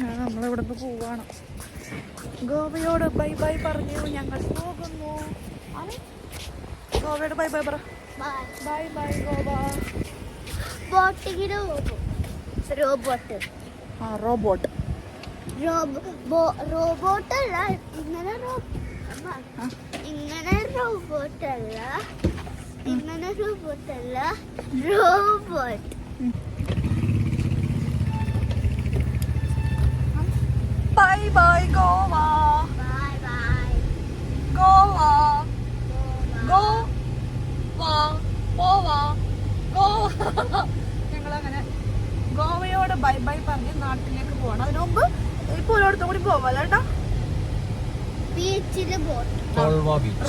നമ്മളിവിടെ നിന്ന് പോവാണ്. ഗോവയോട് ബൈ ബൈ പറഞ്ഞു ഞങ്ങൾ പോകുന്നു. ഗോവയോട് ബൈ ബൈ പറ. Bye bye Goa. Robot robot റോബോട്ടല്ല, ഇങ്ങനെ ഇങ്ങനെ റോബോട്ടല്ല, ഇങ്ങനെ റോബോട്ടല്ല, robot. Bye bye Goa. Bye bye Goa. Goa. ഞങ്ങളങ്ങനെ ഗോവയോട് ബൈ ബൈ പറഞ്ഞ് നാട്ടിലേക്ക് പോകണം. അതിനു മുമ്പ് ഇപ്പൊ ഒരിടത്തും കൂടി പോവാല്ലോ കേട്ടോ. ബീച്ചില്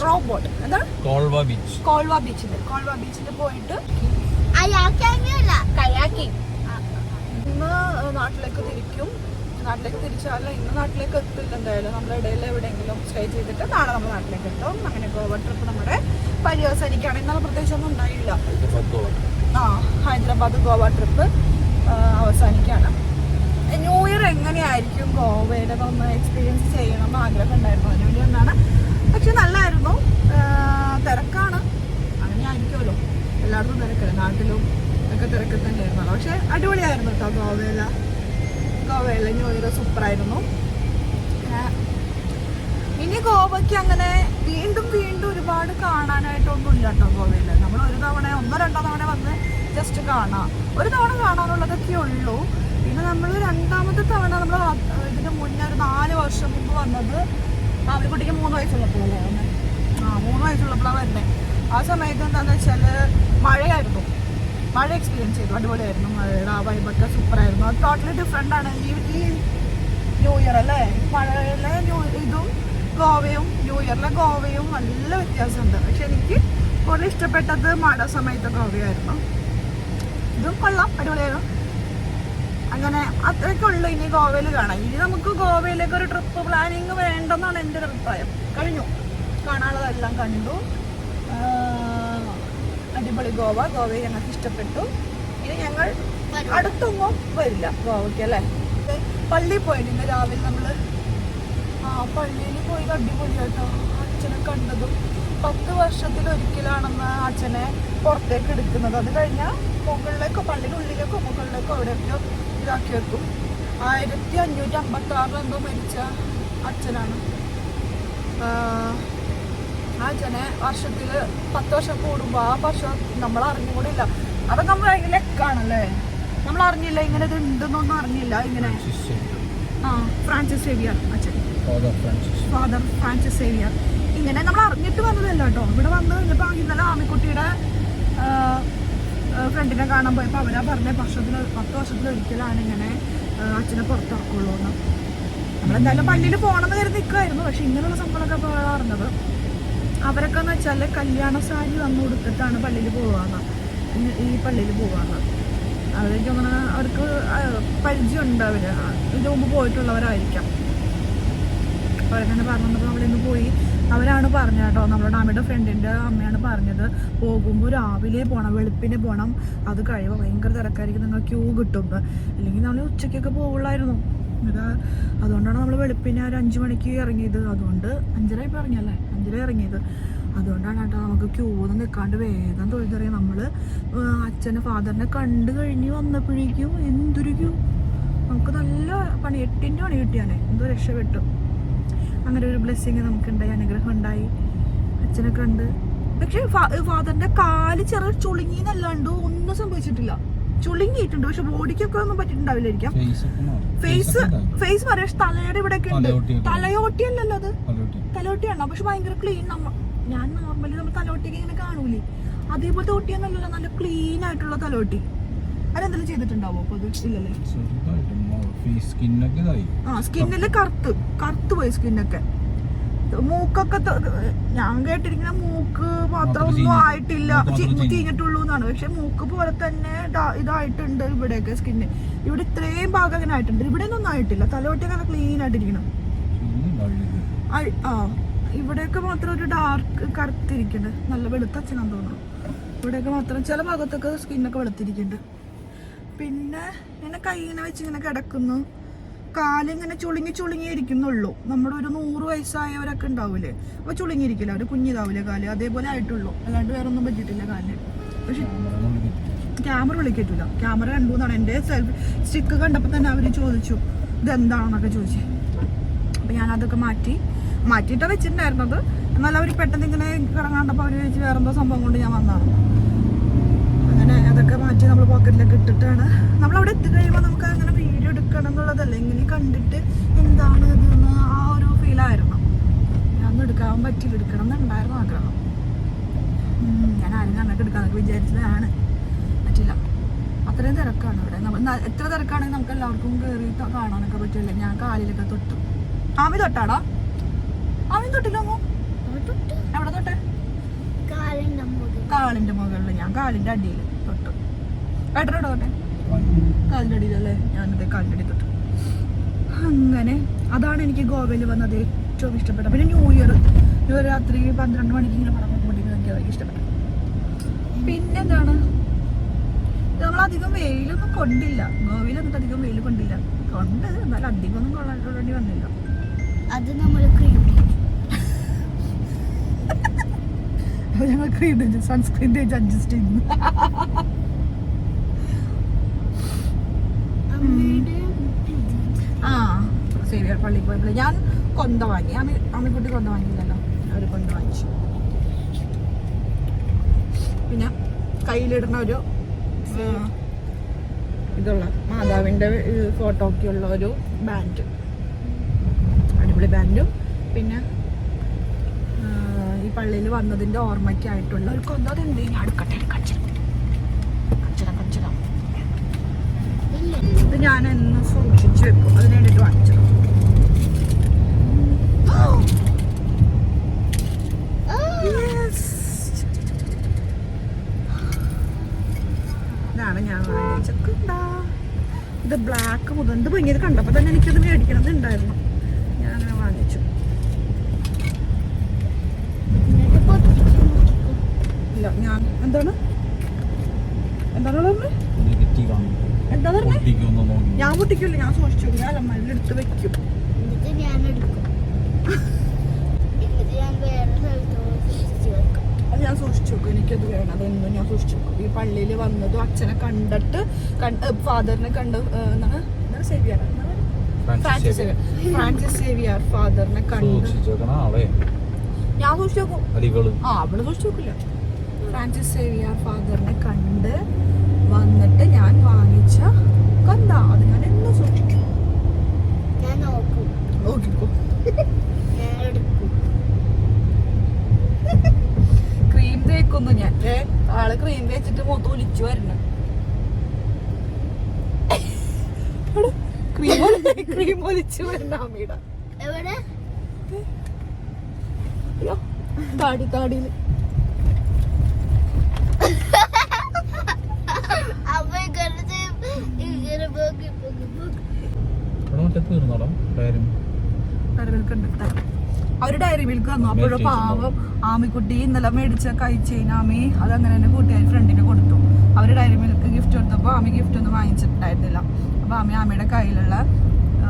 റോബോട്ട് എന്താണ് കോൾവ ബീച്ചിൽ പോയിട്ട് ഇന്ന് നാട്ടിലേക്ക് തിരിക്കും. നാട്ടിലേക്ക് തിരിച്ചാൽ ഇന്ന് നാട്ടിലേക്ക് എത്തില്ല എന്തായാലും. നമ്മുടെ ഇടയിൽ എവിടെയെങ്കിലും സ്റ്റേ ചെയ്തിട്ട് നാളെ നമ്മൾ നാട്ടിലേക്ക് എത്തും. അങ്ങനെ ഗോവ ട്രിപ്പ് നമ്മുടെ പര്യവസാനിക്കുകയാണ്. ഇന്നലെ പ്രത്യേകിച്ചൊന്നും ഉണ്ടായില്ല. ഹൈദരാബാദ് ഗോവ ട്രിപ്പ് അവസാനിക്കുകയാണ്. ന്യൂ ഇയർ എങ്ങനെയായിരിക്കും ഗോവയുടെ ഒന്ന് എക്സ്പീരിയൻസ് ചെയ്യണം എന്ന് ആഗ്രഹം ഉണ്ടായിരുന്നു. അതിനുവേണ്ടി ഒന്നാണ്. പക്ഷെ നല്ലായിരുന്നു. തിരക്കാണ്, അങ്ങനെ ആയിരിക്കുമല്ലോ, എല്ലായിടത്തും തിരക്കല്ലേ, നാട്ടിലും ഒക്കെ തിരക്ക് തന്നെയായിരുന്നു. പക്ഷെ അടിപൊളിയായിരുന്നു കേട്ടോ. ഗോവയിലെ ന്യൂ ഇയർ സൂപ്പറായിരുന്നു. ഇനി ഗോവയ്ക്ക് അങ്ങനെ വീണ്ടും ഒരുപാട് കാണാനായിട്ടൊന്നും ഇല്ല കേട്ടോ ഗോവയിൽ. നമ്മൾ ഒരു തവണ 1-2 തവണ വന്ന് ജസ്റ്റ് കാണാം. ഒരു തവണ കാണാനുള്ളതൊക്കെ ഉള്ളൂ. പിന്നെ നമ്മൾ രണ്ടാമത്തെ തവണ നമ്മൾ ഇതിന് മുന്നേ ഒരു 4 വർഷം മുമ്പ് വന്നത് അവരിക്കുട്ടിക്ക് 3 വയസ്സുള്ളപ്പോഴല്ലേ വന്നെ. 3 വയസ്സുള്ളപ്പോഴാണ് വരുന്നത്. ആ സമയത്ത് എന്താണെന്ന് വെച്ചാൽ മഴയായിരുന്നു. മഴ എക്സ്പീരിയൻസ് ചെയ്തു. അടിപൊളിയായിരുന്നു. മഴയുടെ ആ വൈബൊക്കെ സൂപ്പറായിരുന്നു. അത് ടോട്ടലി ഡിഫറെൻ്റ് ആണ് ഈ ന്യൂ ഇയർ അല്ലേ. മഴയിലെ ഇതും ഗോവയും ന്യൂ ഇയറിലെ ഗോവയും നല്ല വ്യത്യാസമുണ്ട്. പക്ഷെ എനിക്ക് കൂടുതൽ ഇഷ്ടപ്പെട്ടത് മഴ സമയത്തെ ഗോവയായിരുന്നു. ഇതും കൊള്ളാം, അടിപൊളിയായിരുന്നു. അങ്ങനെ അത്രയ്ക്കുള്ളൂ ഇനി ഗോവയിൽ കാണാം. ഇനി നമുക്ക് ഗോവയിലേക്ക് ഒരു ട്രിപ്പ് പ്ലാനിങ് വേണ്ടെന്നാണ് എൻ്റെ ഒരു അഭിപ്രായം. കഴിഞ്ഞു, കാണാനുള്ളതെല്ലാം കണ്ടു. അടിപൊളി ഗോവയെ ഞങ്ങൾക്ക് ഇഷ്ടപ്പെട്ടു. ഇനി ഞങ്ങൾ അടുത്തൊന്നും വരില്ല ഗോവയ്ക്ക് അല്ലേ. പള്ളിയിൽ പോയിട്ട് ഇന്ന് രാവിലെ നമ്മൾ പള്ളിയിൽ പോയി അടിപൊളിയായിട്ടോ. അച്ഛനെ കണ്ടതും 10 വർഷത്തിലൊരിക്കലാണെന്ന് അച്ഛനെ പുറത്തേക്ക് എടുക്കുന്നത്. അത് കഴിഞ്ഞാൽ മുകളിലേക്കോ പള്ളിനുള്ളിലേക്കോ മുകളിലേക്കോ എവിടെയൊക്കെയോ ഇതാക്കി വെക്കും. 1556 എന്തോ മരിച്ച അച്ഛനാണ്. ആ അച്ഛനെ വർഷത്തിൽ 10 വർഷം കൂടുമ്പോൾ ആ വർഷം നമ്മൾ അറിഞ്ഞുകൂടില്ല. അതൊക്കെ നമ്മൾ ഭയങ്കര ലെക്കാണല്ലേ. നമ്മൾ അറിഞ്ഞില്ല ഇങ്ങനെ ഇത് ഉണ്ടെന്നൊന്നും അറിഞ്ഞില്ല. ഇങ്ങനെ ഫ്രാൻസിസ് സേവിയർ അച്ഛൻ, ഫാദർ ഫ്രാൻസിസ് സേവിയർ. ഇങ്ങനെ നമ്മൾ അറിഞ്ഞിട്ട് വന്നതല്ല കേട്ടോ. ഇവിടെ വന്ന് കഴിഞ്ഞപ്പോൾ ഇന്നലെ ആമിക്കുട്ടിയുടെ ഫ്രണ്ടിനെ കാണാൻ പോയപ്പോൾ അവരാ പറഞ്ഞ 10 വർഷത്തിലൊരിക്കലാണ് ഇങ്ങനെ അച്ഛനെ പുറത്തിറക്കുള്ളൂ എന്ന്. നമ്മളെന്തായാലും പള്ളിയിൽ പോകണമെന്ന് കരുതി നിൽക്കുമായിരുന്നു. പക്ഷെ ഇങ്ങനെയുള്ള സംഭവമൊക്കെ അറിഞ്ഞത് അവരൊക്കെ എന്ന് വെച്ചാൽ കല്യാണ സാരി വന്നു കൊടുത്തിട്ടാണ് പള്ളിയിൽ പോകാന്ന്. ഈ പള്ളിയിൽ പോകാന്ന് അവർക്ക് അങ്ങനെ അവർക്ക് പരിചയമുണ്ട്. അവർ ഇതിന് മുമ്പ് പോയിട്ടുള്ളവരായിരിക്കാം. അവരങ്ങനെ പറഞ്ഞപ്പോൾ അവിടെ നിന്ന് പോയി. അവരാണ് പറഞ്ഞത് കേട്ടോ, നമ്മുടെ ഡാമിയുടെ ഫ്രണ്ടിൻ്റെ അമ്മയാണ് പറഞ്ഞത്. പോകുമ്പോൾ രാവിലെ പോകണം, വെളുപ്പിനെ പോകണം. അത് കഴിയുമ്പോൾ ഭയങ്കര തിരക്കായിരിക്കും, നിങ്ങൾ ക്യൂ കിട്ടുമ്പോൾ. അല്ലെങ്കിൽ നമ്മൾ ഉച്ചയ്ക്കൊക്കെ പോകുള്ളായിരുന്നു. അതുകൊണ്ടാണ് നമ്മൾ വെളുപ്പിനെ ഒരു 5 മണിക്ക് ഇറങ്ങിയത്. അതുകൊണ്ട് 5:30 ഇപ്പോൾ ഇറങ്ങിയല്ലേ, 5:30 ഇറങ്ങിയത്. അതുകൊണ്ടാണ് കേട്ടോ നമുക്ക് ക്യൂ ഒന്നും നിൽക്കാണ്ട് വേഗം തൊഴുതിറങ്ങി. നമ്മൾ അച്ഛനെ ഫാദറിനെ കണ്ടു കഴിഞ്ഞ് വന്നപ്പോഴേക്കും എന്തൊരു ക്യൂ. നമുക്ക് നല്ല പണി, 8-ൻ്റെ പണി കിട്ടിയാനേ, എന്തോ രക്ഷപ്പെട്ടു. അങ്ങനെ ഒരു ബ്ലെസ്സിങ് നമുക്കുണ്ടായി, അനുഗ്രഹം ഉണ്ടായി. അച്ഛനെ കണ്ട്. പക്ഷെ ഫാദറിന്റെ കാല് ചെറിയ ചുളുങ്ങിന്നല്ലാണ്ട് ഒന്നും സംഭവിച്ചിട്ടില്ല. ചുളുങ്ങിയിട്ടുണ്ട്, പക്ഷെ ബോഡിക്കൊക്കെ ഒന്നും പറ്റിയിട്ടുണ്ടാവില്ലായിരിക്കാം. ഫേസ് പറയാം, പക്ഷെ തലയുടെ ഇവിടെയൊക്കെ ഉണ്ട്. തലയോട്ടി അല്ലല്ലോ അത്, തലയോട്ടിയാണോ? പക്ഷെ ഭയങ്കര ക്ലീൻ. ഞാൻ നോർമലി നമ്മൾ തലയോട്ടിക്ക് ഇങ്ങനെ കാണൂലേ, അതേപോലത്തെ ഒട്ടിയൊന്നുമല്ലല്ലോ, നല്ല ക്ലീൻ ആയിട്ടുള്ള തലയോട്ടി. അതെന്തെങ്കിലും ചെയ്തിട്ടുണ്ടാവോ? അപ്പൊ അത് ഇല്ലല്ലേ. സ്കിന്നില് കറുത്ത് പോയി സ്കിന്നൊക്കെ. മൂക്കൊക്കെ ഞാൻ കേട്ടിരിക്കുന്ന മൂക്ക് മാത്രം ഒന്നും ആയിട്ടില്ല, ചീഞ്ഞിട്ടുള്ളൂ എന്നാണ്. പക്ഷെ മൂക്ക് പോലെ തന്നെ ഇതായിട്ടുണ്ട് ഇവിടെയൊക്കെ സ്കിന്ന്. ഇവിടെ ഇത്രയും ഭാഗം അങ്ങനെ ആയിട്ടുണ്ട്. ഇവിടെ ഒന്നും ആയിട്ടില്ല. തലയോട്ടിയൊക്കെ നല്ല ക്ലീൻ ആയിട്ടിരിക്കണം. ഇവിടെയൊക്കെ മാത്രം ഒരു ഡാർക്ക് കറുത്തിരിക്കുന്നുണ്ട്. നല്ല വെളുത്ത അച്ഛനാന്ന് തോന്നുന്നു. ഇവിടെയൊക്കെ മാത്രം ചില ഭാഗത്തൊക്കെ സ്കിന്നൊക്കെ വെളുത്തിരിക്കുന്നുണ്ട്. പിന്നെ ഇങ്ങനെ കൈയിനെ വെച്ച് ഇങ്ങനെ കിടക്കുന്നു. കാലിങ്ങനെ ചുളുങ്ങി ഇരിക്കുന്നുള്ളൂ. നമ്മുടെ ഒരു 100 വയസ്സായവരൊക്കെ ഉണ്ടാവൂലേ, അപ്പൊ ചുളുങ്ങിയിരിക്കില്ല, ഒരു കുഞ്ഞിതാവൂലേ കാല്, അതേപോലെ ആയിട്ടുള്ളൂ. അല്ലാണ്ട് വേറെ ഒന്നും പറ്റിയിട്ടില്ല കാലിന്. പക്ഷെ ക്യാമറ വിളിക്കറ്റില്ല. ക്യാമറ കണ്ടു എന്നാണ് എൻ്റെ സെൽഫി സ്റ്റിക്ക് കണ്ടപ്പോൾ തന്നെ അവർ ചോദിച്ചു ഇതെന്താണെന്നൊക്കെ ചോദിച്ചു. അപ്പം ഞാനതൊക്കെ മാറ്റിയിട്ടാണ് വെച്ചിട്ടുണ്ടായിരുന്നത്. എന്നാൽ അവർ പെട്ടെന്ന് ഇങ്ങനെ കിടങ്ങാണ്ടപ്പോൾ അവർ ചോദിച്ചു വേറെന്തോ സംഭവം കൊണ്ട് ഞാൻ വന്നതാണ്. അങ്ങനെ അതൊക്കെ മാറ്റി നമ്മൾ പോക്കറ്റിലൊക്കെ ഇട്ടിട്ടാണ് നമ്മളവിടെ എത്തിക്കഴിയുമ്പോൾ നമുക്ക് അങ്ങനെ വീഡിയോ എടുക്കണം എന്നുള്ളതല്ല, ഇങ്ങനെ കണ്ടിട്ട് എന്താണ് ഇതെന്ന് ആ ഒരു ഫീലായിരുന്നു. ഞാനൊന്നും എടുക്കാൻ പറ്റില്ല, എടുക്കണം എന്നുണ്ടായിരുന്നു ആഗ്രഹം. ഞാൻ ആരും കണ്ണൊക്കെ എടുക്കാന്നൊക്കെ വിചാരിച്ചതാണ്, പറ്റില്ല. അത്രയും തിരക്കാണ് ഇവിടെ. എത്ര തിരക്കാണെങ്കിൽ നമുക്ക് എല്ലാവർക്കും കയറി കാണാനൊക്കെ പറ്റില്ല. ഞാൻ കാലിലൊക്കെ തൊട്ടു. ആമി തൊട്ടാടാ? ആമി തൊട്ടില്ലമ്മോ? എവിടെ തൊട്ടെ? കാലിന്റെ മുകളിൽ. ഞാൻ കാലിന്റെ അടിയിൽ തൊട്ടു. ഏട്ടനോട് തൊട്ടെ? കാലിന്റെ അടിയിലല്ലേ? ഞാനതേ കാലിന്റെ അടി തൊട്ടു. അങ്ങനെ അതാണ് എനിക്ക് ഗോവയിൽ വന്നത് ഏറ്റവും ഇഷ്ടപ്പെട്ടത്. പിന്നെ ന്യൂ ഇയർ രാത്രി 12 മണിക്ക് ഇങ്ങനെ പടം കൊണ്ടിരിക്കുന്നത് എനിക്ക് ഭയങ്കര ഇഷ്ടപ്പെട്ടു. പിന്നെന്താണ്, നമ്മളധികം വെയിലൊന്നും കൊണ്ടില്ല. ഗോവയിൽ എന്നിട്ട് അധികം വെയിൽ കൊണ്ടില്ല. കൊണ്ട് എന്നാലും അധികം ഒന്നും കൊള്ളേണ്ടി വന്നില്ല. അത് നമ്മൾ ക്രീം അപ്പൊ ഞങ്ങൾ ക്രീം തേച്ച് സൺസ്ക്രീൻ തേച്ച് അഡ്ജസ്റ്റ് ചെയ്യുന്നു. ആ സേവിയർ പള്ളിയിൽ പോയപ്പോൾ ഞാൻ കൊന്ത വാങ്ങി. അമ്മിക്കുട്ടി കൊന്ത വാങ്ങിയില്ലല്ലോ, അവർ കൊന്ത വാങ്ങിച്ചു. പിന്നെ കയ്യിലിടുന്ന ഒരു ഇതുള്ള മാതാവിൻ്റെ ഫോട്ടോ ഒക്കെ ഉള്ള ഒരു ബാൻഡ്, അടിപൊളി ബാൻഡും പിന്നെ ഈ പള്ളിയിൽ വന്നതിൻ്റെ ഓർമ്മയ്ക്കായിട്ടുള്ള ഒരു കൊന്ത. അതെന്ത് ഞാൻ അടുക്കട്ടെ, കച്ചിടം ഇത് ഞാൻ എന്ന് സൂക്ഷിച്ചു വെക്കും, അതിന് വേണ്ടിയിട്ട് വാങ്ങിച്ചത്. ഇതാണ് ഞാൻ വാങ്ങിച്ചൊക്കെ. ഇത് ബ്ലാക്ക് മുതൽ എന്ത് ഭയങ്കര കണ്ടപ്പോൾ തന്നെ എനിക്കത് മേടിക്കണത് ഉണ്ടായിരുന്നു. ഞാനങ്ങനെ വാങ്ങിച്ചു. ഇല്ല ഞാൻ എന്താണ് പറഞ്ഞത്? എന്താ പറഞ്ഞത്? ഞാൻ പൊട്ടിക്കില്ല, ഞാൻ സൂക്ഷിച്ചു. ഞാൻ അലമാരിൽ എടുത്ത് വെക്കും. അത് ഞാൻ സൂക്ഷിച്ചു വെക്കും. എനിക്കത് വേണം, അതൊന്നും ഞാൻ സൂക്ഷിച്ചു വെക്കും. ഈ പള്ളിയിൽ വന്നതും അച്ഛനെ കണ്ടിട്ട് ഫാദറിനെ കണ്ട് എന്താണ് സേവിയർ ഫ്രാൻസിസ് സേവിയർ ഫാദറിനെ കണ്ട് ഞാൻ സൂക്ഷിച്ചു വെക്കും. അവള് സൂക്ഷിച്ചു വെക്കില്ല. ഫ്രാൻസിസ് സേവിയർ ഫാദറിനെ കണ്ട് വന്നിട്ട് ഞാൻ വാങ്ങിച്ച കൊന്ത അത് ഞാൻ എന്നും സൂക്ഷിക്കും. നോക്കിക്കോ. ക്രീം തേക്കുന്നു ഞാൻ. ആള് ക്രീം തേച്ചിട്ട് മൂത്ത് ഒലിച്ചു വരണം. ക്രീം ഒലിച്ചു വരണ അമ്മയുടെ താടിയില്. അവര് ഡയറി മിൽക്ക് തന്നു. അപ്പോഴോ പാവം ആമിക്കുട്ടി ഇന്നലെ മേടിച്ച കഴിച്ചതിന് ആമി അതങ്ങനെ തന്നെ കൂട്ടുകാരി ഫ്രണ്ടിന് കൊടുത്തു. അവര് ഡയറി മിൽക്ക് ഗിഫ്റ്റ് കൊടുത്തപ്പോൾ ആമി ഗിഫ്റ്റ് ഒന്നും വാങ്ങിച്ചിട്ടുണ്ടായിരുന്നില്ല. അപ്പൊ ആമിയുടെ കയ്യിലുള്ള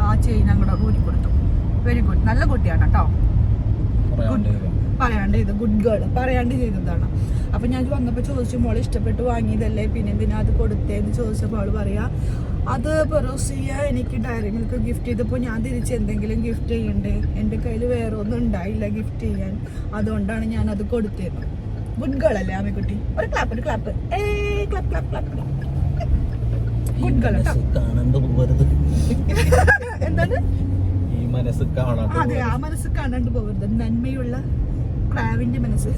ആ ചെയിൻ അങ്ങോട്ട് ഊരി കൊടുത്തു. വെരി ഗുഡ്, നല്ല കുട്ടിയാണ് കേട്ടോ. പറയാണ്ട് ചെയ്ത ഗുഡ് ഗേൾ, പറയാണ്ട് ചെയ്തതാണ്. അപ്പൊ ഞാൻ വന്നപ്പോൾ ചോദിച്ചു മോളെ ഇഷ്ടപ്പെട്ട് വാങ്ങിയതല്ലേ പിന്നെ എന്തിനാ അത് കൊടുത്തേന്ന് ചോദിച്ചപ്പോൾ അവള് പറയാ അത് പെറോസിയ എനിക്ക് ഡയറി മിൽക്ക് ഗിഫ്റ്റ് ചെയ്തപ്പോൾ ഞാൻ തിരിച്ച് എന്തെങ്കിലും ഗിഫ്റ്റ് ചെയ്യണ്ടേ, എൻ്റെ കയ്യിൽ വേറെ ഒന്നും ഉണ്ടായില്ല ഗിഫ്റ്റ് ചെയ്യാൻ, അതുകൊണ്ടാണ് ഞാൻ അത് കൊടുത്തേന്ന്. ഗുഡ് ഗേൾ അല്ലേ ആമിക്കുട്ടി? ഒരു ക്ലാപ്പ്, ഒരു ക്ലാപ്പ്. ഗുഡ് ഗേൾ എന്താണ്? അതെ, ആ മനസ്സ് കാണാണ്ട് പോകരുത്. നന്മയുള്ള ക്രാവിന്റെ മനസ്സ്.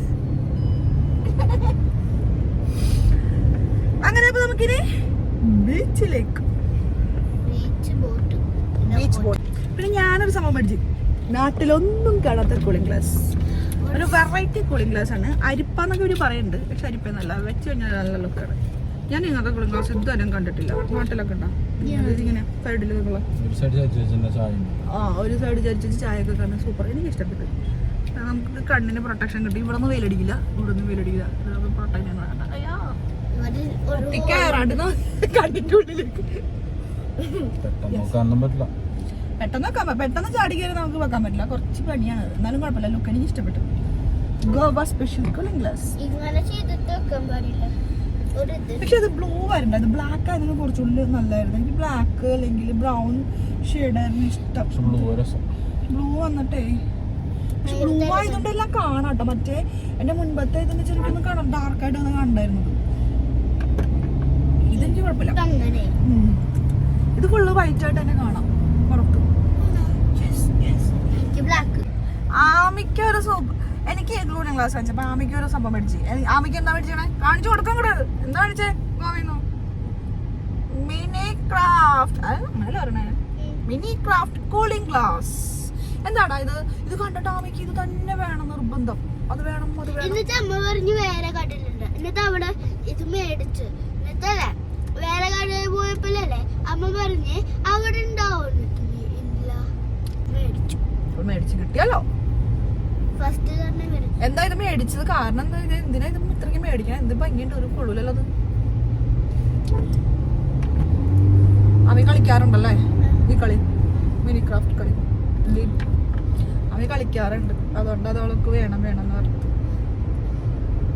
അങ്ങനെ നമുക്കിനി ബീച്ചിലേക്ക്. Beach boat. പിന്നെ ഞാനൊരു സംഭവം പഠിച്ചു, നാട്ടിലൊന്നും കാണാത്ത കൂളിംഗ് ഗ്ലാസ്. ഒരു വെറൈറ്റി കൂളിംഗ് ഗ്ലാസ് ആണ്. അരിപ്പാന്നൊക്കെ ഇവര് പറയുന്നുണ്ട്, പക്ഷെ അരിപ്പൊന്നല്ല, വെച്ച് കഴിഞ്ഞാൽ നല്ല ലുക്കാണ്. ഞാൻ ഇങ്ങനത്തെ കൂളിംഗ് ഗ്ലാസ് ഇതുവരെയും കണ്ടിട്ടില്ല. നാട്ടിലൊക്കെ ഉണ്ടോ ഇങ്ങനെ സൈഡിലൊക്കെ ഒരു സൈഡ് ചരിച്ച് ചായ ഒക്കെ കാണാൻ സൂപ്പർ. എനിക്ക് ഇഷ്ടപ്പെട്ടു. നമുക്ക് കണ്ണിന് പ്രൊട്ടക്ഷൻ കിട്ടും. ഇവിടെ ഒന്നും വെയിലടിക്കില്ല, ഇവിടെ ഒന്നും വെയിലടിക്കില്ല. പ്രൊട്ടക്ഷൻ കണ്ണിന്റെ ഉള്ളിലേക്ക് പെട്ടെന്ന് ചാടി കയറി നമുക്ക് വെക്കാൻ പറ്റില്ല, കുറച്ച് പണിയാണ്. എന്നാലും കുഴപ്പമില്ല, ലുക്ക് എനിക്ക് ഇഷ്ടപ്പെട്ടു. Goa special cooling glass. പക്ഷെ അത് ബ്ലൂ വരണ്ട, ഇത് ബ്ലാക്ക് ആയതിന് കുറച്ചുകൂടി നല്ലതായിരുന്നു. എനിക്ക് ബ്ലാക്ക് അല്ലെങ്കിൽ ബ്രൗൺ ഷെയ്ഡായിരുന്നു ഇഷ്ടം. ബ്ലൂ വന്നിട്ടേ, പക്ഷെ ബ്ലൂ ആയതുകൊണ്ട് എല്ലാം കാണാട്ടോ. മറ്റേ എന്റെ മുൻപത്തെ ഇതെന്ന് ശരിക്കും കാണാം, ഡാർക്കായിട്ട് ഒന്ന് കാണണ്ടായിരുന്നത്. ഇതെനിക്ക് കുഴപ്പമില്ല, ഇത് ഫുള്ള് വൈറ്റ് ആയിട്ട് തന്നെ കാണാം പുറത്ത്. ആമിക്ക് ഒരു സൂപ്പ്, എനിക്ക് കൂളിംഗ് ഗ്ലാസ് വാങ്ങിച്ചപ്പോ ആമിക്ക് ഒരു സംഭവം മേടിച്ചു. ആമിക്ക് എന്താ മേടിച്ചേ, കാണിച്ചു കൊടുക്കാൻ കൂടാது. എന്താ മേടിച്ചേ ഗോവിന്നു? Mini craft cooling glass. എന്താടാ ഇത്? ഇത് കണ്ടിട്ട് ആമിക്ക് ഇത് തന്നെ വേണം, നിർബന്ധം. അത് വേണം, അത് വേണം. എന്നിട്ട് അമ്മ പറഞ്ഞു വേറെ കടയിലുണ്ട്. എന്നിട്ട് അവിടെ ഇത് മേടിച്ചു. എന്നിട്ടല്ലേ വേറെ കടയിൽ പോയപ്പോഴല്ലേ അമ്മ പറഞ്ഞ് അവിടെ ഉണ്ടാവും. മേടിച്ചു കിട്ടിയല്ലോ. ഫസ്റ്റ് തന്നെ എന്താ ഇത് മേടിച്ചത്? കാരണം എന്താ? ഇത് എന്തിനാ ഇത് ഇത്രയ്ക്ക് മേടിക്കാൻ? എന്ത് ഭംഗിയുണ്ട്, ഒരു കൊള്ളൂലല്ലോ അത്. അവൻ കളിക്കാറുണ്ടല്ലേ ഈ കളി, മിനി ക്രാഫ്റ്റ് കളി അവൻ കളിക്കാറുണ്ട്. അതുകൊണ്ട് അത് അവൾക്ക് വേണം എന്ന് പറഞ്ഞു.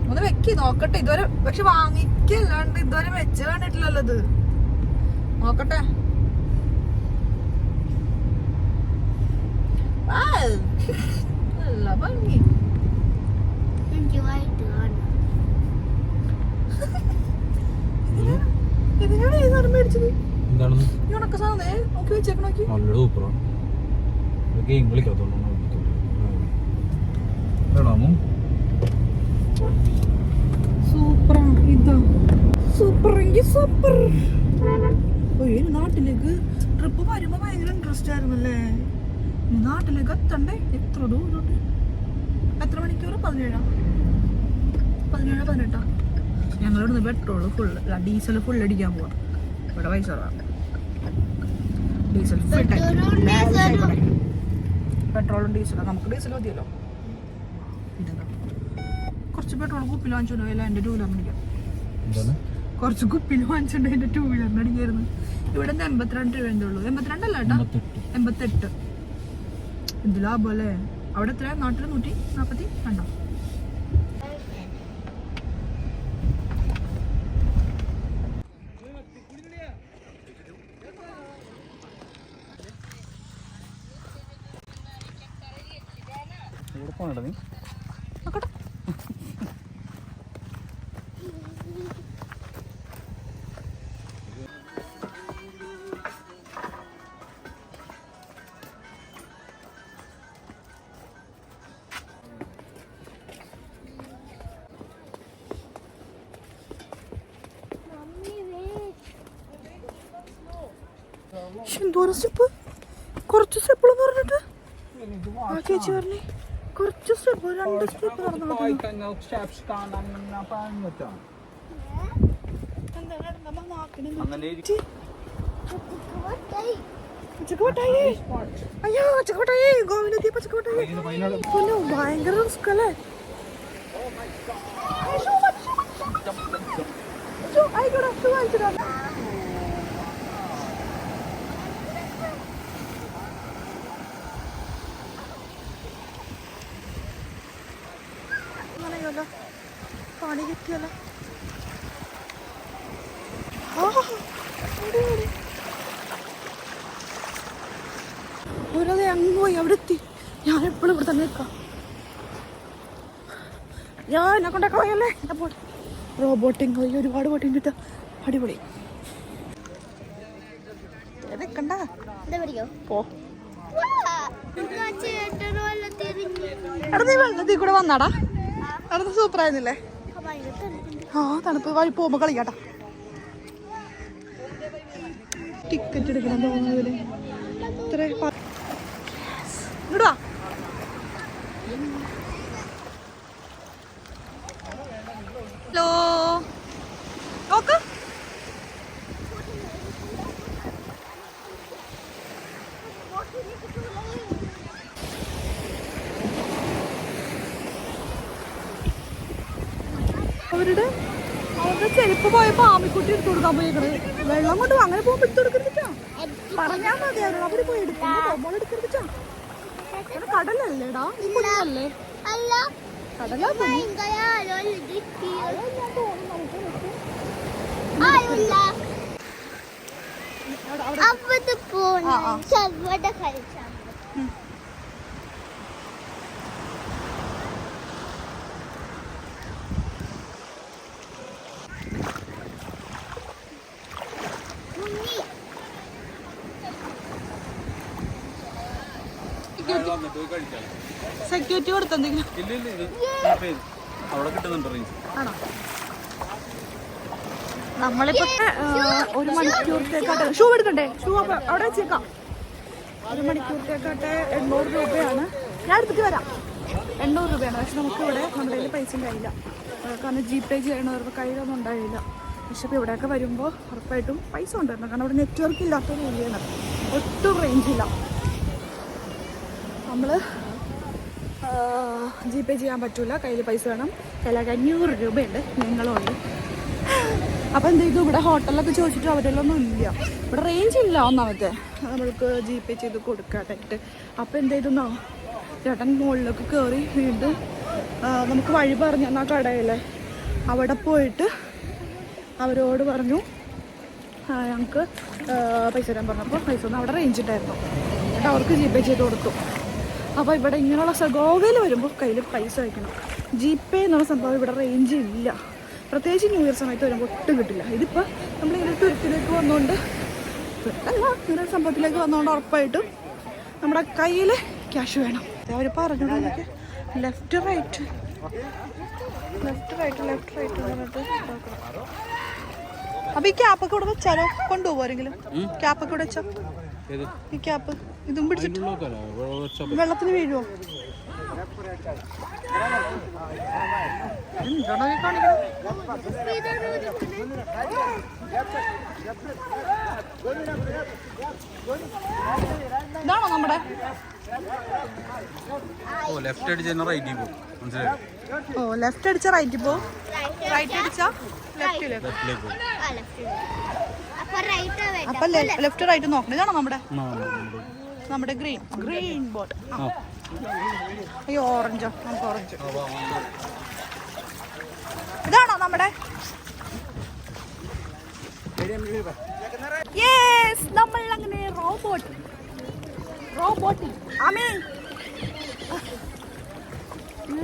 ഒന്ന് വെക്കി നോക്കട്ടെ. ഇതുവരെ പക്ഷെ വാങ്ങിക്കല്ലാണ്ട് ഇതുവരെ വെച്ച് കണ്ടിട്ടില്ലല്ലോ ഇത്. നോക്കട്ടെ. നല്ല ഭംഗി. ഇതിനാണ് ഈ സാധനം മേടിച്ചത്. ഈ ഉണക്ക സാധനേ നോക്കി വെച്ചേക്ക്, നോക്കി. സൂപ്പറാണ് ഇതാ, സൂപ്പറെങ്കിൽ സൂപ്പർ. നാട്ടിലേക്ക് ട്രിപ്പ് വരുമ്പോ ഭയങ്കര ഇൻട്രസ്റ്റ് ആയിരുന്നല്ലേ. നാട്ടിലേക്ക് എത്തണ്ടേ? എത്ര ദൂരം? എത്ര മണിക്കൂർ? 17 18. ഞങ്ങളിവിടുന്ന് പെട്രോള് ഫുള്ള്, ഡീസൽ ഫുൾ അടിക്കാൻ പോവാ. ഇവിടെ പൈസ ഡീസൽ പെട്രോളും ഡീസലും. നമുക്ക് ഡീസൽ മതിയല്ലോ. കുറച്ച് പെട്രോൾ കുപ്പിൽ വാങ്ങിച്ചോണ്ടോ, അല്ല എന്റെ 2 വീലറിന് അടിക്കാം. കുറച്ച് കുപ്പിൽ വാങ്ങിച്ചോണ്ടോ എന്റെ 2 വീലറിന് അടിക്കായിരുന്നു. ഇവിടെ 82 രൂപ ഉള്ളൂ. 82 അല്ല കേട്ടോ, 88. എന്ത് ലാഭം അല്ലേ? അവിടെ എത്ര? നാട്ടിൽ 142. നീ എന്തോരം സ്റ്റെപ്പ്, കുറച്ച് സ്റ്റെപ്പുകൾ പറഞ്ഞിട്ട് ആ ചേച്ചി പറഞ്ഞേ കുറച്ച് സ്റ്റെപ്പ്, 2 സ്റ്റെപ്പ് നടന്നു. ഭയങ്കര റിസ്ക് അല്ലേ? പണി കിട്ടിയല്ലോ. ഒരത് അങ്ങ് പോയി, അവിടെ എത്തി. ഞാൻ എപ്പോഴും ഇവിടെ തന്നെ നിൽക്കാം. ഞാൻ എന്നെ കൊണ്ടൊക്കെ പോയല്ലേ. റോബോട്ടിങ് പോയി, ഒരുപാട് ബോട്ടിങ് കിട്ടാ. അടിപൊളി. നിൽക്കണ്ട പോ. എടാ നീ വെള്ളത്തിൽ കൂടെ വന്നാടാ. അവിടെ സൂപ്പർ ആയിരുന്നില്ലേ? ആ തണുപ്പ് വഴി പോകുമ്പോ കളിക്കാട്ടാ. ടിക്കറ്റ് എടുക്കണം തോന്നുന്നതില് ഇത്ര ഇടാ. ഹലോ നോക്ക്. അവരുടെ ചെരുപ്പ് പോയപ്പോ ആമിക്കുട്ടി എടുത്തു കൊടുക്കാൻ പോയിക്കണ്. വെള്ളം കൊണ്ട് അങ്ങനെ പോകുമ്പോ എടുത്തു കൊടുക്കരുതിട്ടാ. പറഞ്ഞാ മതിയായിരുന്നു അവര് പോയി എടുക്കും നമ്മളെടുക്കരുത്. കടലല്ലേടാ കുഞ്ഞല്ലേ അല്ല കടലാ അവിടെ പോവിടെ കഴിച്ചാ സെക്യൂരിറ്റി കൊടുത്തെന്തെങ്കിലും ആണോ? നമ്മളിപ്പോ 1 മണിക്കൂറത്തേക്കാട്ടെ ഷൂ എടുക്കണ്ടേ? ഷൂ അവിടെ വെച്ചേക്കാം. 1 മണിക്കൂറത്തേക്കാട്ടെ 800 രൂപയാണ്. ഞാൻ എടുത്തിട്ട് വരാം. 800 രൂപയാണ്. പക്ഷെ നമുക്ക് ഇവിടെ നമ്മുടെ കയ്യിൽ പൈസ ഉണ്ടായില്ല. കാരണം GPay ചെയ്യണവർക്ക് കയ്യിലൊന്നും ഉണ്ടായില്ല. പക്ഷെ ഇപ്പോൾ ഇവിടെയൊക്കെ വരുമ്പോൾ ഉറപ്പായിട്ടും പൈസ ഉണ്ടായിരുന്നു. കാരണം ഇവിടെ നെറ്റ്വർക്ക് ഇല്ലാത്തൊരു ഏരിയയാണ്, ഒട്ടും റേഞ്ചില്ല. നമ്മൾ GPay ചെയ്യാൻ പറ്റില്ല, കയ്യിൽ പൈസ വേണം. കയ്യിലാകെ 500 രൂപയുണ്ട് ഞങ്ങളുണ്ട്. അപ്പോൾ എന്ത് ചെയ്തു, ഇവിടെ ഹോട്ടലിലൊക്കെ ചോദിച്ചിട്ട് അവരെല്ലൊന്നും ഇല്ല, ഇവിടെ റേഞ്ച് ഇല്ല ഒന്നാമത്തെ നമ്മൾക്ക് GPay ചെയ്ത് കൊടുക്കാനായിട്ട്. അപ്പോൾ എന്ത് ചെയ്തു, ചേട്ടൻ മുകളിലേക്ക് കയറി വീണ്ടും നമുക്ക് വഴി പറഞ്ഞു തന്ന കടയിലെ അവിടെ പോയിട്ട് അവരോട് പറഞ്ഞു ഞങ്ങൾക്ക് പൈസ തരാൻ പറഞ്ഞപ്പോൾ പൈസ ഒന്നും അവിടെ റേഞ്ച് ഉണ്ടായിരുന്നു. എന്നിട്ട് അവർക്ക് GPay ചെയ്ത് കൊടുത്തു. അപ്പോൾ ഇവിടെ ഇങ്ങനെയുള്ള ഗോവയിൽ വരുമ്പോൾ കയ്യിൽ പൈസ വയ്ക്കണം. GPay എന്നുള്ള സംഭവം ഇവിടെ റേഞ്ച് ഇല്ല, പ്രത്യേകിച്ച് ന്യൂ ഇയർ സമയത്ത് വരുമ്പോൾ ഒട്ടും കിട്ടില്ല. ഇതിപ്പോൾ നമ്മളിങ്ങനെ തുരുത്തിലേക്ക് വന്നുകൊണ്ട് അല്ല ഇങ്ങനെ സംഭവത്തിലേക്ക് വന്നുകൊണ്ട് ഉറപ്പായിട്ടും നമ്മുടെ കയ്യിൽ ക്യാഷ് വേണം. അവർ പറഞ്ഞു എനിക്ക് ലെഫ്റ്റ് റൈറ്റ് പറഞ്ഞിട്ട്. അപ്പോൾ ഈ ക്യാപ്പൊക്കെ ഇവിടെ വെച്ചാലോ, കൊണ്ടുപോകുമാരെങ്കിലും ക്യാപ്പൊക്കെ ഇവിടെ വെച്ചോ? ഈ ക്യാപ്പ് ഇതും പിടിച്ചിട്ട് വെള്ളത്തിന് വീഴുമോ? എന്താണോ കാണിക്കണം? ഇതാണോ നമ്മുടെ? ഓ ലെഫ്റ്റ് അടിച്ച റൈറ്റ് പോകും. ഓ ലെഫ്റ്റ് അടിച്ച റൈറ്റ് പോകും, റൈറ്റ് അടിച്ച ലെഫ്റ്റിലേക്ക്. അപ്പൊ ലെഫ്റ്റ് റൈറ്റ് നോക്കണം. ഇതാണോ നമ്മുടെ ഗ്രീൻ ബോട്ട്? അയ്യോ ഓറഞ്ചോ, നമുക്ക് ഓറഞ്ച്. ഇതാണോ നമ്മുടെ? യെസ്, നമ്മൾ അങ്ങനെ റോബോട്ടിംഗ്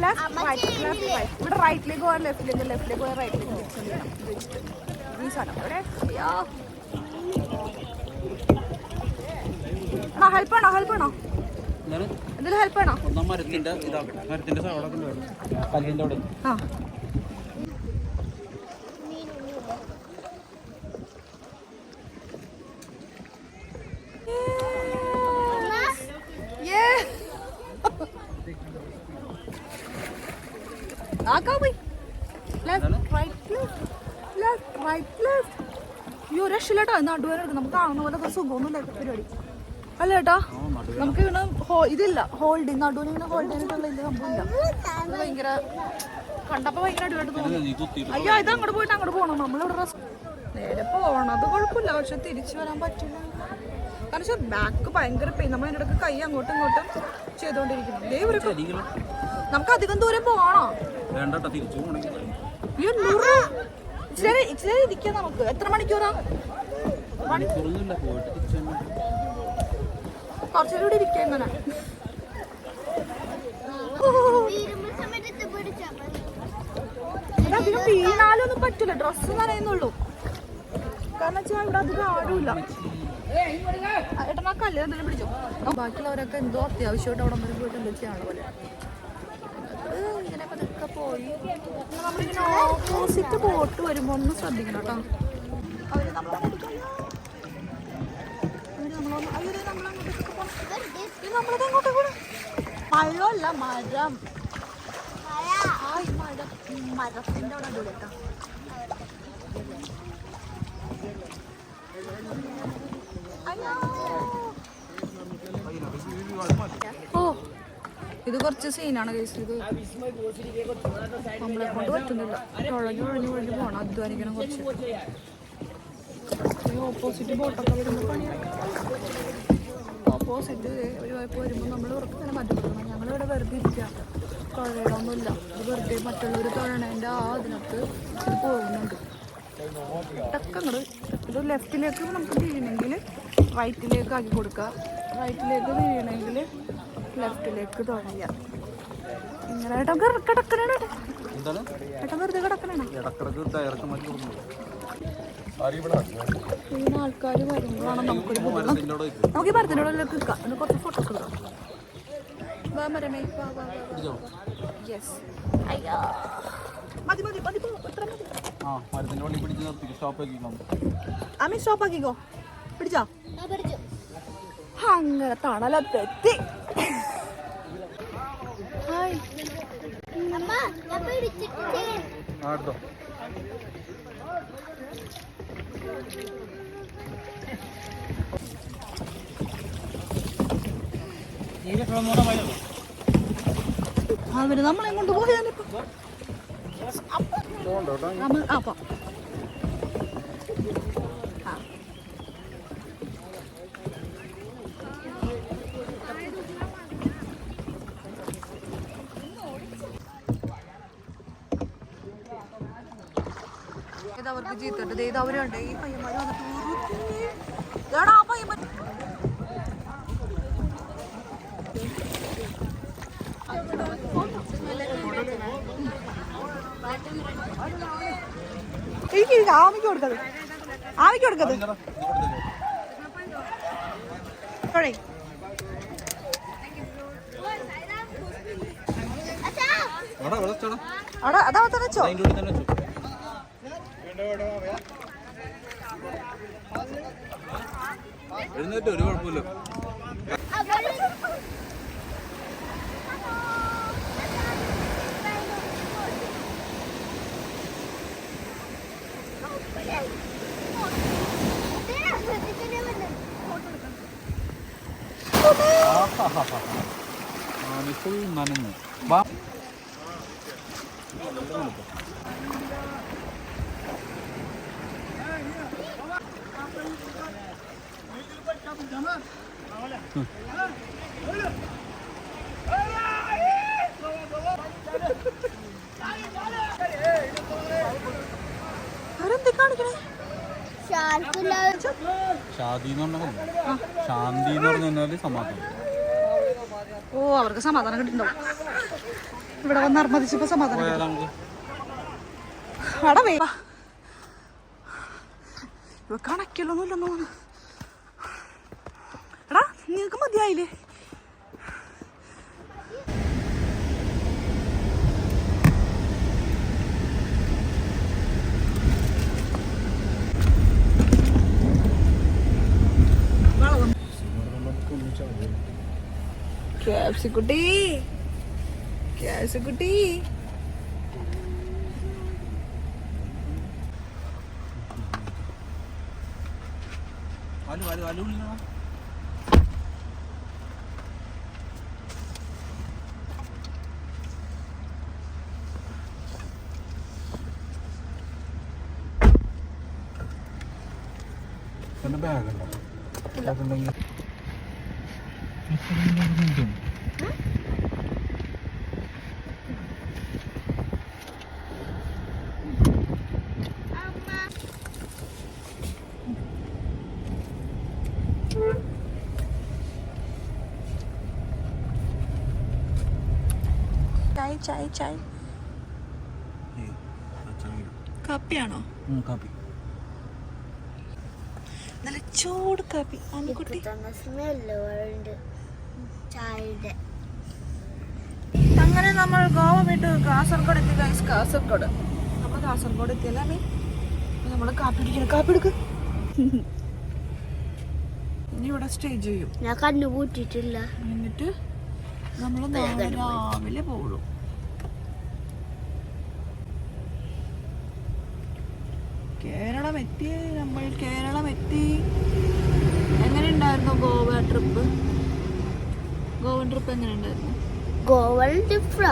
ലെഫ്റ്റ് റൈറ്റ്. ഇവിടെ റൈറ്റിലേക്ക് പോകാൻ ലെഫ്റ്റിലേക്ക് പോയാൽ റൈറ്റിലേക്ക് ഈ സാധനം ഇവിടെ. ഹെൽപ്പ് ആണോ ഇതിൽ ഹെൽപ്പ് ആണോ? ആ രക്ഷയില്ലേട്ടോ. നടുവേനെടുക്കും, നമുക്ക് കാണുന്ന പോലെ സുഖമൊന്നുമില്ല പരിപാടി അല്ല ചേട്ടാ. നമുക്ക് ഇങ്ങനെ ഇതില്ല, ഹോൾഡിങ് നടുവിന് ഇങ്ങനെ ഹോൾഡ് ചെയ്യാനായിട്ടുള്ള ഇതിന്റെ സംഭവമില്ല. അത് ഭയങ്കര കണ്ടപ്പോ ഭയങ്കര അടിപൊളിയായിട്ട് തോന്നി. അയ്യോ ഇത് അങ്ങോട്ട് പോയിട്ട് അങ്ങോട്ട് പോകണം. നമ്മളിവിടെ നേരെ പോണത് കുഴപ്പമില്ല, പക്ഷെ തിരിച്ചു വരാൻ പറ്റില്ല. കാരണം വെച്ചാൽ ബാക്ക് ഭയങ്കര പെയിൻ. നമ്മൾ അതിൻ്റെ ഇടയ്ക്ക് കൈ അങ്ങോട്ടും ഇങ്ങോട്ടും ചെയ്തോണ്ടിരിക്കണം. നമുക്ക് അധികം ദൂരം പോകണോ? ഇച്ചിരി ഇരിക്കാം നമുക്ക്. എത്ര മണിക്കൂറാ? കുറച്ചുകൂടി ഇവിടെ ഇരിക്കാം. ഇങ്ങനെ അധികം വീണാലൊന്നും പറ്റില്ല, ഡ്രസ്സ് നനയുന്നുള്ളൂ. കാരണം വെച്ചാൽ ഇവിടെ അധികം ആരുമില്ല. ഏട്ടനാ കല്ല് എന്തെങ്കിലും പിടിച്ചോ? ബാക്കിയുള്ളവരൊക്കെ എന്തോ അത്യാവശ്യമായിട്ട് അവിടെ വരെ പോയിട്ട് എന്തോ ചെയ്യാനുള്ള പോലെ. ഇങ്ങനെ പതുക്കെ പോയി നമ്മളിങ്ങനെ ഓപ്പോസിറ്റ് ബോട്ട് വരുമ്പോൾ ഒന്ന് ശ്രദ്ധിക്കണം കേട്ടോ. അവര് നമ്മളങ്ങോട്ടേക്ക് പോണം. മഴമല്ല, മരം. മരത്തിന്റെ അവിടെ അടിപൊളി കേട്ടോ. ഓ ഇത് കുറച്ച് സീനാണ് കേസ്. ഇത് നമ്മളെ കൊണ്ട് പറ്റുന്നില്ല. കുഴഞ്ഞു പോകണം, അധ്വാനിക്കണം കുറച്ച്. ഓപ്പോസിറ്റ് ബോട്ടൊക്കെ വരുമ്പോൾ പണിയാണ്. ഓപ്പോസിറ്റ് ഒരു വായ്പ വരുമ്പോൾ നമ്മൾ ഉറപ്പ് തന്നെ മാറ്റി കൊടുക്കണം. ഞങ്ങളിവിടെ വെറുതെ ഇരിക്കുക, തുഴയണമൊന്നുമില്ല. ഇത് വെറുതെ മറ്റുള്ളവർ തുഴണേൻ്റെ അതിനകത്ത് ഇത് പോകുന്നുണ്ട്. ടക്കങ്ങൾ ഇത് ലെഫ്റ്റിലേക്ക് നമുക്ക് വീഴണമെങ്കിൽ റൈറ്റിലേക്ക് ആക്കി കൊടുക്കുക, റൈറ്റിലേക്ക് വീഴണമെങ്കിൽ ലെഫ്റ്റിലേക്ക് തുഴയാം. ഇങ്ങനെ ഏട്ടാ കിടക്കണേടാ, ഏട്ടാ വെറുതെ കിടക്കണേടാ. ഇങ്ങനെ ആൾക്കാർ വരുമ്പോഴാണ് നമുക്കൊരു നമുക്ക് ഈ മരത്തിൻ്റെ ഉള്ളിലേക്ക് നിൽക്കാം. എന്നിട്ട് കുറച്ച് ഫോട്ടോസ് എടുക്കാം. വാ മരമേ, വാ വാ. യെസ്. അയ്യോ മതി മതി മതി, ഇത്ര മതി. അമ്മ സ്റ്റോപ്പ് ആക്കിക്കോ. പിടിച്ചോ? അങ്ങനെ തണലത്തെത്തി. ഹായ് അവര് നമ്മളെ കൊണ്ട് പോയാലിപ്പോ അപ്പൊ അവർക്ക് ചീത്തട്ട് ഇത് അവരുണ്ട്. ഈ പയ്യന്മാർ വന്നിട്ട് ആ പയ്യന്മാർ ആമിക്ക് കൊടുക്കത്, ആമിക്ക് കൊടുക്കത്. അതാ വെച്ചോ. എഴുന്നേറ്റ് ഒരു കുഴപ്പമില്ല. ഫുൾ നനഞ്ഞു. ഷാദി എന്ന് പറഞ്ഞാൽ ശാന്തി എന്ന് പറഞ്ഞാല് സമാധാനം. ഓ അവർക്ക് സമാധാനം കിട്ടുന്നുണ്ടാവും. ഇവിടെ വന്ന് അർമ്മതിച്ചപ്പോ സമാധാനം. ഇവ കണക്കിലൊന്നുമില്ലെന്ന് തോന്നുന്നു. എടാ നിനക്ക് മതിയായില്ലേ? ക്യാപ്സിക്കുട്ടി, ക്യാപ്സിക്കുട്ടി. ബാഗുണ്ടോ? ചായ ചായ ചായ. കാപ്പിയാണോ? കാപ്പി, നല്ല ചൂട് കാപ്പി. അങ്ങനെ നമ്മൾ ഗോവ വിട്ട് കാസർഗോഡ് എത്തി. ഗൈസ് കാസർഗോഡ്, നമ്മൾ കാസർഗോഡ് എത്തിയല്ലേ. നമ്മൾ കാപ്പി കുടിക്കണം. കാപ്പി എടുക്ക്. ഇനി ഇവിടെ സ്റ്റേ ചെയ്യും. ഞാൻ കണ്ണു പൂട്ടിട്ടില്ല. എന്നിട്ട് നമ്മൾ നാളെ രാവിലെ പോകുള്ളൂ. കേരളം എത്തി, നമ്മൾ കേരളം എത്തി. എങ്ങനെ ഉണ്ടായിരുന്നു ഗോവ ട്രിപ്പ്? ഗോവൻ ട്രിപ്പ് എങ്ങനെ ഉണ്ടായിരുന്നു? ഗോവ ട്രിപ്പ്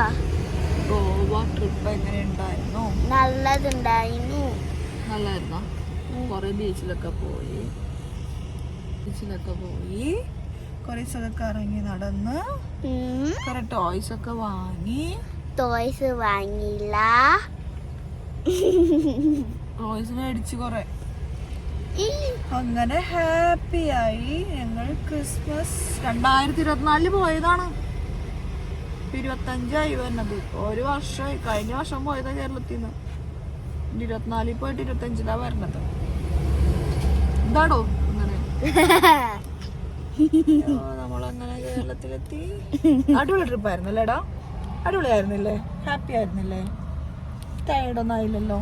ഗോവ ട്രിപ്പ് എങ്ങനെ ഉണ്ടായിരുന്നു? നല്ലതുണ്ടായിരുന്നു. നല്ലായിരുന്നോ? കൊറേ ബീച്ചിലൊക്കെ പോയി കൊറേ സ്ഥലമൊക്കെ ഇറങ്ങി നടന്ന് കൊറേ ടോയ്സ് ഒക്കെ വാങ്ങി. ടോയ്സ് വാങ്ങിയില്ല, ടോയ്സ് മേടിച്ച് കൊറേ. അങ്ങനെ ഹാപ്പിയായി ഞങ്ങൾ. ക്രിസ്മസ് 2024 പോയതാണ്. 25 വരുന്നത്. ഒരു വർഷമായി. കഴിഞ്ഞ വർഷം പോയതാ കേരളത്തിൽ നിന്ന്. 24 പോയിട്ട് 25 വരണത്. എന്താടോ അങ്ങനെ നമ്മളങ്ങനെ കേരളത്തിലെത്തി. അടിപൊളി ട്രിപ്പായിരുന്നു അല്ലേടാ? അടിപൊളിയായിരുന്നില്ലേ? ഹാപ്പി ആയിരുന്നില്ലേ? ടയർഡൊന്നും ആയില്ലല്ലോ?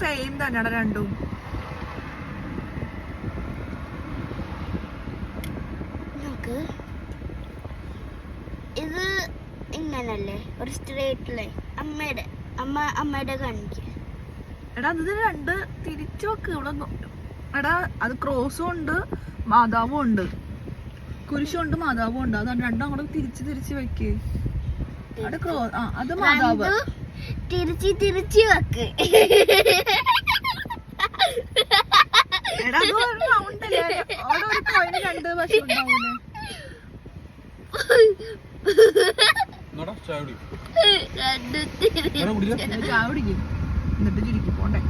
സെയിം തന്നെയാണ് രണ്ടും. ഇത് ഇങ്ങനല്ലേ ഒരു സ്ട്രേറ്റ് ലൈൻ. അമ്മയുടെ കാണിക്ക്. എടാ ഇത് രണ്ട് തിരിച്ചു വെക്ക്. ഇവിടെ എടാ അത് ക്രോസും ഉണ്ട് മാതാവും ഉണ്ട്, കുരിശുണ്ട് മാതാവും ഉണ്ട്. അതാണ് രണ്ടും അങ്ങോട്ട് തിരിച്ച് വെക്ക്. അത് അത് മാതാവ്. തിരിച്ച് വെക്ക്. എടാ അത് റൗണ്ട് അല്ലേ? അവിടെ ഒരു കോയിന് രണ്ട് വശം ഉണ്ടാവൂലേ? ചായ കുടിക്കും എന്നിട്ട് ചിരിക്കും പോണ്ടേ.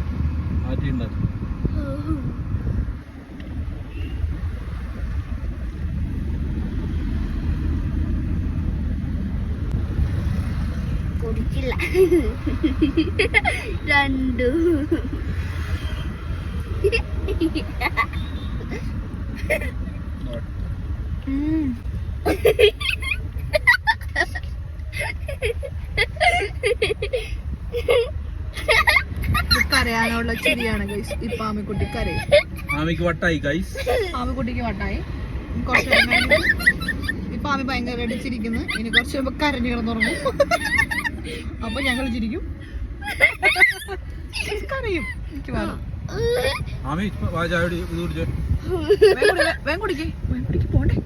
കുടിക്കില്ല രണ്ടും. കരയാനുള്ള ചിരിയാണ് ഗൈസ്. ഇപ്പൊ ആമിക്കുട്ടി കരയും. ആമിക്ക് വട്ടായി ഗൈസ്. ആമിക്കുട്ടിക്ക് വട്ടായി. കുറച്ച് ഇപ്പൊ ആമി ഭയങ്കര അടിച്ചിരിക്കുന്നു. ഇനി കുറച്ച് കഴിയുമ്പോ കരഞ്ഞു കിടന്നുറങ്ങും. അപ്പൊ ഞങ്ങൾ ചിരിക്കും, കരയും. എനിക്ക് വേണം. വേഗം കുടിക്കേ പോണ്ടേ.